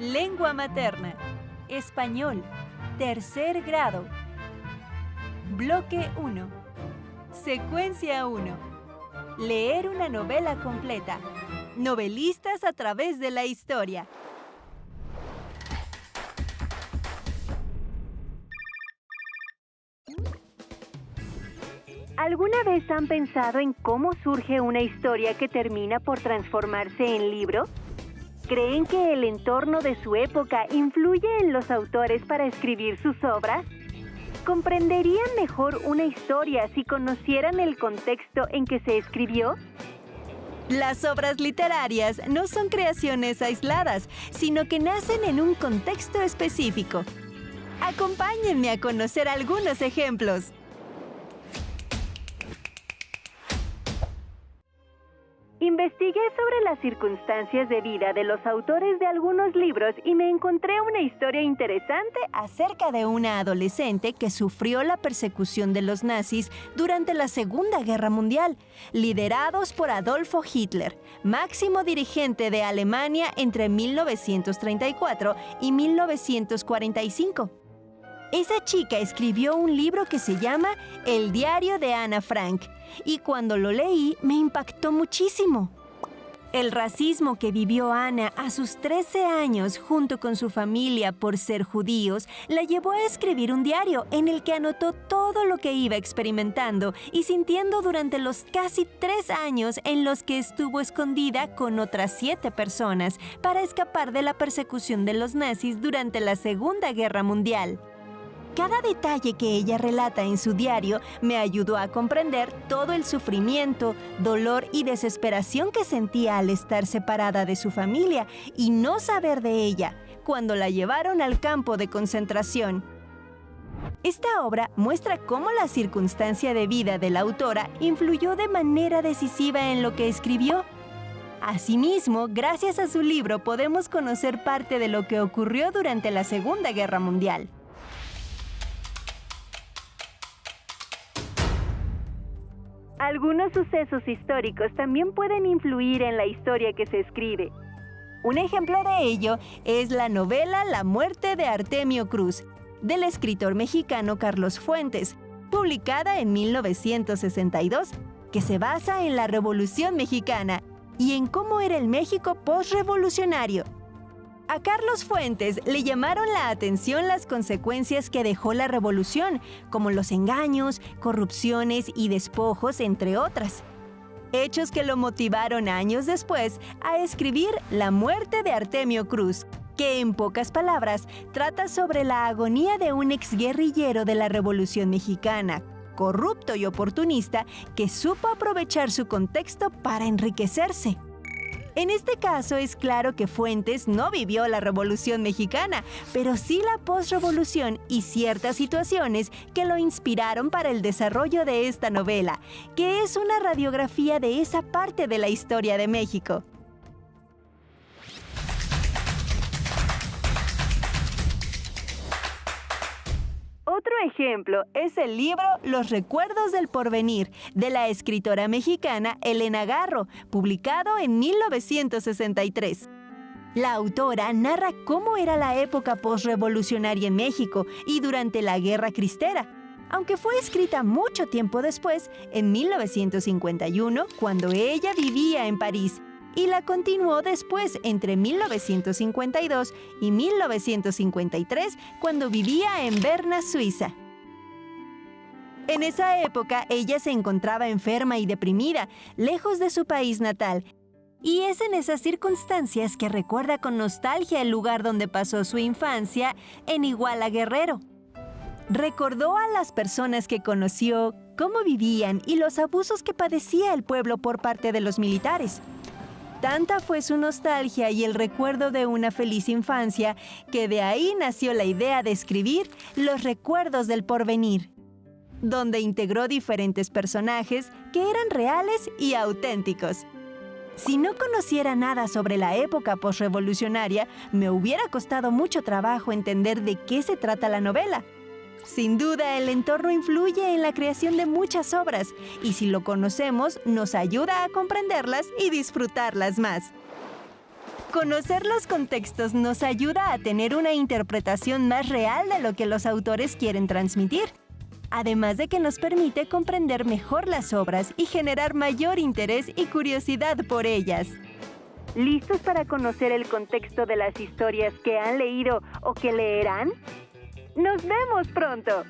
Lengua materna. Español. Tercer grado. Bloque 1. Secuencia 1. Leer una novela completa. Novelistas a través de la historia. ¿Alguna vez han pensado en cómo surge una historia que termina por transformarse en libro? ¿Creen que el entorno de su época influye en los autores para escribir sus obras? ¿Comprenderían mejor una historia si conocieran el contexto en que se escribió? Las obras literarias no son creaciones aisladas, sino que nacen en un contexto específico. Acompáñenme a conocer algunos ejemplos. Investigué sobre las circunstancias de vida de los autores de algunos libros y me encontré una historia interesante Acerca de una adolescente que sufrió la persecución de los nazis durante la Segunda Guerra Mundial, liderados por Adolfo Hitler, máximo dirigente de Alemania entre 1934 y 1945. Esa chica escribió un libro que se llama El diario de Ana Frank, y cuando lo leí me impactó muchísimo. El racismo que vivió Ana a sus 13 años junto con su familia por ser judíos la llevó a escribir un diario en el que anotó todo lo que iba experimentando y sintiendo durante los casi 3 años en los que estuvo escondida con otras 7 personas para escapar de la persecución de los nazis durante la Segunda Guerra Mundial. Cada detalle que ella relata en su diario me ayudó a comprender todo el sufrimiento, dolor y desesperación que sentía al estar separada de su familia y no saber de ella cuando la llevaron al campo de concentración. Esta obra muestra cómo la circunstancia de vida de la autora influyó de manera decisiva en lo que escribió. Asimismo, gracias a su libro podemos conocer parte de lo que ocurrió durante la Segunda Guerra Mundial. Algunos sucesos históricos también pueden influir en la historia que se escribe. Un ejemplo de ello es la novela La muerte de Artemio Cruz, del escritor mexicano Carlos Fuentes, publicada en 1962, que se basa en la Revolución Mexicana y en cómo era el México postrevolucionario. A Carlos Fuentes le llamaron la atención las consecuencias que dejó la revolución, como los engaños, corrupciones y despojos, entre otras. Hechos que lo motivaron años después a escribir La muerte de Artemio Cruz, que en pocas palabras trata sobre la agonía de un exguerrillero de la Revolución Mexicana, corrupto y oportunista, que supo aprovechar su contexto para enriquecerse. En este caso es claro que Fuentes no vivió la Revolución Mexicana, pero sí la postrevolución y ciertas situaciones que lo inspiraron para el desarrollo de esta novela, que es una radiografía de esa parte de la historia de México. Otro ejemplo Es el libro Los recuerdos del porvenir, de la escritora mexicana Elena Garro, publicado en 1963. La autora narra cómo era la época postrevolucionaria en México y durante la Guerra Cristera, aunque fue escrita mucho tiempo después, en 1951, cuando ella vivía en París, y la continuó después entre 1952 y 1953, cuando vivía en Berna, Suiza. En esa época, ella se encontraba enferma y deprimida, lejos de su país natal, y es en esas circunstancias que recuerda con nostalgia el lugar donde pasó su infancia, en Iguala, Guerrero. Recordó a las personas que conoció, cómo vivían y los abusos que padecía el pueblo por parte de los militares. Tanta fue su nostalgia y el recuerdo de una feliz infancia que de ahí nació la idea de escribir Los recuerdos del porvenir, donde integró diferentes personajes que eran reales y auténticos. Si no conociera nada sobre la época postrevolucionaria, me hubiera costado mucho trabajo entender de qué se trata la novela. Sin duda, el entorno influye en la creación de muchas obras, y si lo conocemos, nos ayuda a comprenderlas y disfrutarlas más. Conocer los contextos nos ayuda a tener una interpretación más real de lo que los autores quieren transmitir, además de que nos permite comprender mejor las obras y generar mayor interés y curiosidad por ellas. ¿Listos para conocer el contexto de las historias que han leído o que leerán? ¡Nos vemos pronto!